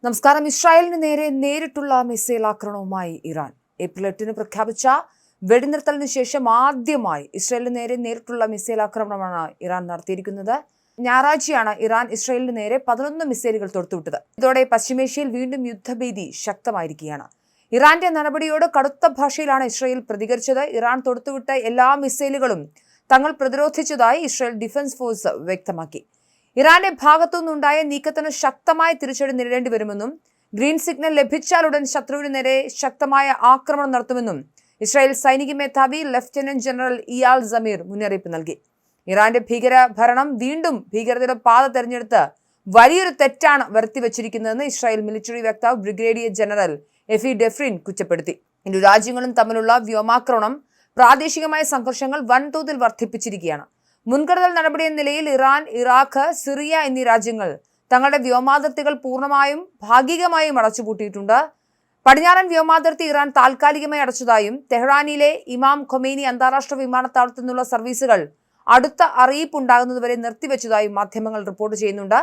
നമസ്കാരം. ഇസ്രായേലിന് നേരെ നേരിട്ടുള്ള മിസൈൽ ആക്രമണവുമായി ഇറാൻ. ഏപ്രിൽ 8 പ്രഖ്യാപിച്ച വെടിനിർത്തലിന് ശേഷം ആദ്യമായി ഇസ്രായേലിന് നേരെ നേരിട്ടുള്ള മിസൈൽ ആക്രമണമാണ് ഇറാൻ നടത്തിയിരിക്കുന്നത്. ഞായറാഴ്ചയാണ് ഇറാൻ ഇസ്രായേലിന് നേരെ 11 മിസൈലുകൾ തൊടുത്തുവിട്ടത്. ഇതോടെ പശ്ചിമേഷ്യയിൽ വീണ്ടും യുദ്ധഭീതി ശക്തമായിരിക്കുകയാണ്. ഇറാന്റെ നടപടിയോട് കടുത്ത ഭാഷയിലാണ് ഇസ്രായേൽ പ്രതികരിച്ചത്. ഇറാൻ തൊടുത്തുവിട്ട എല്ലാ മിസൈലുകളും തങ്ങൾ പ്രതിരോധിച്ചതായി ഇസ്രായേൽ ഡിഫൻസ് ഫോഴ്സ് വ്യക്തമാക്കി. ഇറാന്റെ ഭാഗത്തുനിന്നുണ്ടായ നീക്കത്തിന് ശക്തമായ തിരിച്ചടി നേരിടേണ്ടി വരുമെന്നും ഗ്രീൻ സിഗ്നൽ ലഭിച്ചാലുടൻ ശത്രുവിന് നേരെ ശക്തമായ ആക്രമണം നടത്തുമെന്നും ഇസ്രായേൽ സൈനിക മേധാവി ലഫ്റ്റനന്റ് ജനറൽ ഇയാൽ സമീർ മുന്നറിയിപ്പ് നൽകി. ഇറാന്റെ ഭീകര ഭരണം വീണ്ടും ഭീകരതയുടെ പാത തെരഞ്ഞെടുത്ത് വലിയൊരു തെറ്റാണ് വരുത്തിവച്ചിരിക്കുന്നതെന്ന് ഇസ്രായേൽ മിലിറ്ററി വക്താവ് ബ്രിഗേഡിയർ ജനറൽ എഫി ഡെഫ്രിൻ കുറ്റപ്പെടുത്തി. ഇരു രാജ്യങ്ങളും തമ്മിലുള്ള വ്യോമാക്രമണം പ്രാദേശികമായ സംഘർഷങ്ങൾ വൻതോതിൽ വർദ്ധിപ്പിച്ചിരിക്കുകയാണ്. മുൻകരുതൽ നടപടി എന്ന നിലയിൽ ഇറാൻ, ഇറാഖ്, സിറിയ എന്നീ രാജ്യങ്ങൾ തങ്ങളുടെ വ്യോമാതിർത്തികൾ പൂർണ്ണമായും ഭാഗികമായും അടച്ചുപൂട്ടിയിട്ടുണ്ട്. പടിഞ്ഞാറൻ വ്യോമാതിർത്തി ഇറാൻ താൽക്കാലികമായി അടച്ചതായും തെഹ്റാനിലെ ഇമാം ഖൊമൈനി അന്താരാഷ്ട്ര വിമാനത്താവളത്തിൽ നിന്നുള്ള സർവീസുകൾ അടുത്ത അറിയിപ്പുണ്ടാകുന്നതുവരെ നിർത്തിവെച്ചതായും മാധ്യമങ്ങൾ റിപ്പോർട്ട് ചെയ്യുന്നുണ്ട്.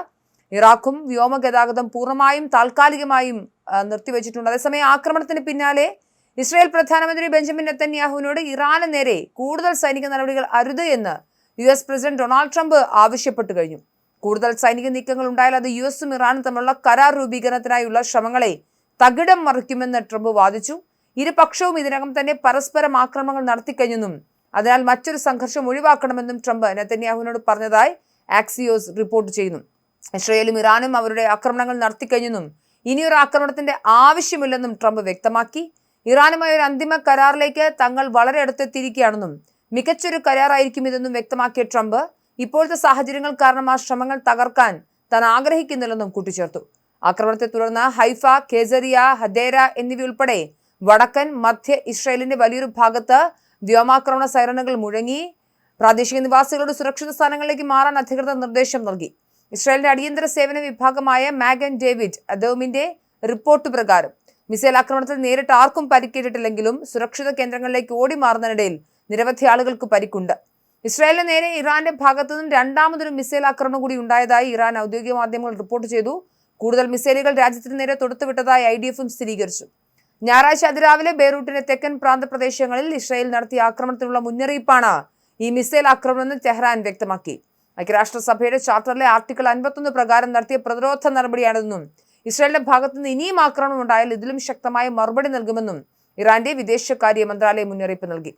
ഇറാഖും വ്യോമഗതാഗതം പൂർണ്ണമായും താൽക്കാലികമായും നിർത്തിവെച്ചിട്ടുണ്ട്. അതേസമയം ആക്രമണത്തിന് പിന്നാലെ ഇസ്രായേൽ പ്രധാനമന്ത്രി ബെഞ്ചമിൻ നെതന്യാഹുവിനോട് ഇറാന് നേരെ കൂടുതൽ സൈനിക നടപടികൾ അരുത് എന്ന് US പ്രസിഡന്റ് ഡൊണാൾഡ് ട്രംപ് ആവശ്യപ്പെട്ടു കഴിഞ്ഞു. കൂടുതൽ സൈനിക നീക്കങ്ങൾ ഉണ്ടായാൽ അത് US-ഉം ഇറാനും തമ്മിലുള്ള കരാർ രൂപീകരണത്തിനായുള്ള ശ്രമങ്ങളെ തകിടം മറിക്കുമെന്ന് ട്രംപ് വാദിച്ചു. ഇരുപക്ഷവും ഇതിനകം തന്നെ പരസ്പരം ആക്രമണങ്ങൾ നടത്തിക്കഴിഞ്ഞെന്നും അതിനാൽ മറ്റൊരു സംഘർഷം ഒഴിവാക്കണമെന്നും ട്രംപ് നെതന്യാഹുവിനോട് പറഞ്ഞതായി ആക്സിയോസ് റിപ്പോർട്ട് ചെയ്യുന്നു. ഇസ്രായേലും ഇറാനും അവരുടെ ആക്രമണങ്ങൾ നടത്തിക്കഴിഞ്ഞെന്നും ഇനിയൊരു ആക്രമണത്തിന്റെ ആവശ്യമില്ലെന്നും ട്രംപ് വ്യക്തമാക്കി. ഇറാനുമായി ഒരു അന്തിമ കരാറിലേക്ക് തങ്ങൾ വളരെ അടുത്തെത്തിയിരിക്കുകയാണെന്നും മികച്ചൊരു കരാറായിരിക്കും ഇതെന്നും വ്യക്തമാക്കിയ ട്രംപ് ഇപ്പോഴത്തെ സാഹചര്യങ്ങൾ കാരണം ആ ശ്രമങ്ങൾ തകർക്കാൻ താൻ ആഗ്രഹിക്കുന്നില്ലെന്നും കൂട്ടിച്ചേർത്തു. ആക്രമണത്തെ തുടർന്ന് ഹൈഫ, കേസരിയ, ഹദേര എന്നിവയുൾപ്പെടെ വടക്കൻ മധ്യ ഇസ്രായേലിന്റെ വലിയൊരു ഭാഗത്ത് വ്യോമാക്രമണ സൈറണുകൾ മുഴങ്ങി. പ്രാദേശിക നിവാസികളുടെ സുരക്ഷിത സ്ഥാനങ്ങളിലേക്ക് മാറാൻ അധികൃതർ നിർദ്ദേശം നൽകി. ഇസ്രായേലിന്റെ അടിയന്തര സേവന വിഭാഗമായ മാഗൻ ഡേവിഡ് അദോമിന്റെ റിപ്പോർട്ട് പ്രകാരം മിസൈൽ ആക്രമണത്തിൽ നേരിട്ട് ആർക്കും പരിക്കേറ്റിട്ടില്ലെങ്കിലും സുരക്ഷിത കേന്ദ്രങ്ങളിലേക്ക് ഓടി മാറുന്നതിനിടയിൽ നിരവധി ആളുകൾക്ക് പരിക്കുണ്ട്. ഇസ്രായേലിന് നേരെ ഇറാന്റെ ഭാഗത്തു നിന്നും രണ്ടാമതൊരു മിസൈൽ ആക്രമണം കൂടി ഉണ്ടായതായി ഇറാൻ ഔദ്യോഗിക മാധ്യമങ്ങൾ റിപ്പോർട്ട് ചെയ്തു. കൂടുതൽ മിസൈലുകൾ രാജ്യത്തിന് നേരെ തൊടുത്തുവിട്ടതായി IDF-ഉം സ്ഥിരീകരിച്ചു. ഞായറാഴ്ച അതിരാവിലെ ബെയ്റൂട്ടിന്റെ തെക്കൻ പ്രാന്തപ്രദേശങ്ങളിൽ ഇസ്രായേൽ നടത്തിയ ആക്രമണത്തിനുള്ള മുന്നറിയിപ്പാണ് ഈ മിസൈൽ ആക്രമണമെന്ന് തെഹ്റാൻ വ്യക്തമാക്കി. ഐക്യരാഷ്ട്രസഭയുടെ ചാർട്ടറിലെ ആർട്ടിക്കിൾ 51 പ്രകാരം നടത്തിയ പ്രതിരോധ നടപടിയാണെന്നും ഇസ്രായേലിന്റെ ഭാഗത്തുനിന്ന് ഇനിയും ആക്രമണം ഉണ്ടായാൽ ഇതിലും ശക്തമായ മറുപടി നൽകുമെന്നും ഇറാന്റെ വിദേശകാര്യ മന്ത്രാലയം മുന്നറിയിപ്പ് നൽകി.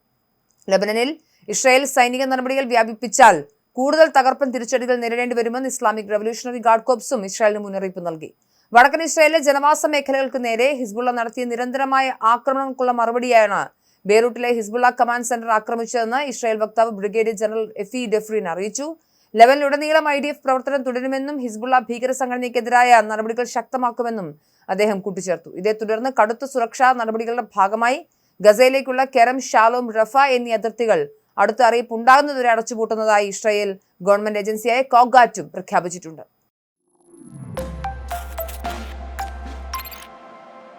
ലബനനിൽ ഇസ്രായേൽ സൈനിക നടപടികൾ വ്യാപിപ്പിച്ചാൽ കൂടുതൽ തകർപ്പൻ തിരിച്ചടികൾ നേരിടേണ്ടി വരുമെന്ന് ഇസ്ലാമിക് റവല്യൂഷണറി ഗാർഡ് കോർപ്സും ഇസ്രായേലിന് മുന്നറിയിപ്പ് നൽകി. വടക്കൻ ഇസ്രായേലിലെ ജനവാസ മേഖലകൾക്ക് നേരെ ഹിസ്ബുള്ള നടത്തിയ നിരന്തരമായ ആക്രമണങ്ങൾക്കുള്ള മറുപടിയാണ് ബെയ്റൂട്ടിലെ ഹിസ്ബുള്ള കമാൻഡ് സെന്റർ ആക്രമിച്ചതെന്ന് ഇസ്രായേൽ വക്താവ് ബ്രിഗേഡിയർ ജനറൽ എഫി ഡെഫ്രിൻ അറിയിച്ചു. ലെബനിലുടനീളം IDF പ്രവർത്തനം തുടരുമെന്നും ഹിസ്ബുള്ള ഭീകര സംഘടനയ്ക്കെതിരായ നടപടികൾ ശക്തമാക്കുമെന്നും അദ്ദേഹം കൂട്ടിച്ചേർത്തു. ഇതേ തുടർന്ന് കടുത്ത സുരക്ഷാ നടപടികളുടെ ഭാഗമായി ഗസയിലേക്കുള്ള കെരം, ഷാലോം, റഫ എന്നീ അതിർത്തികൾ അടുത്ത അറിയിപ്പ് ഉണ്ടാകുന്നതുവരെ അടച്ചുപൂട്ടുന്നതായി ഇസ്രായേൽ ഗവൺമെന്റ് ഏജൻസിയായ കോഗാറ്റും പ്രഖ്യാപിച്ചിട്ടുണ്ട്.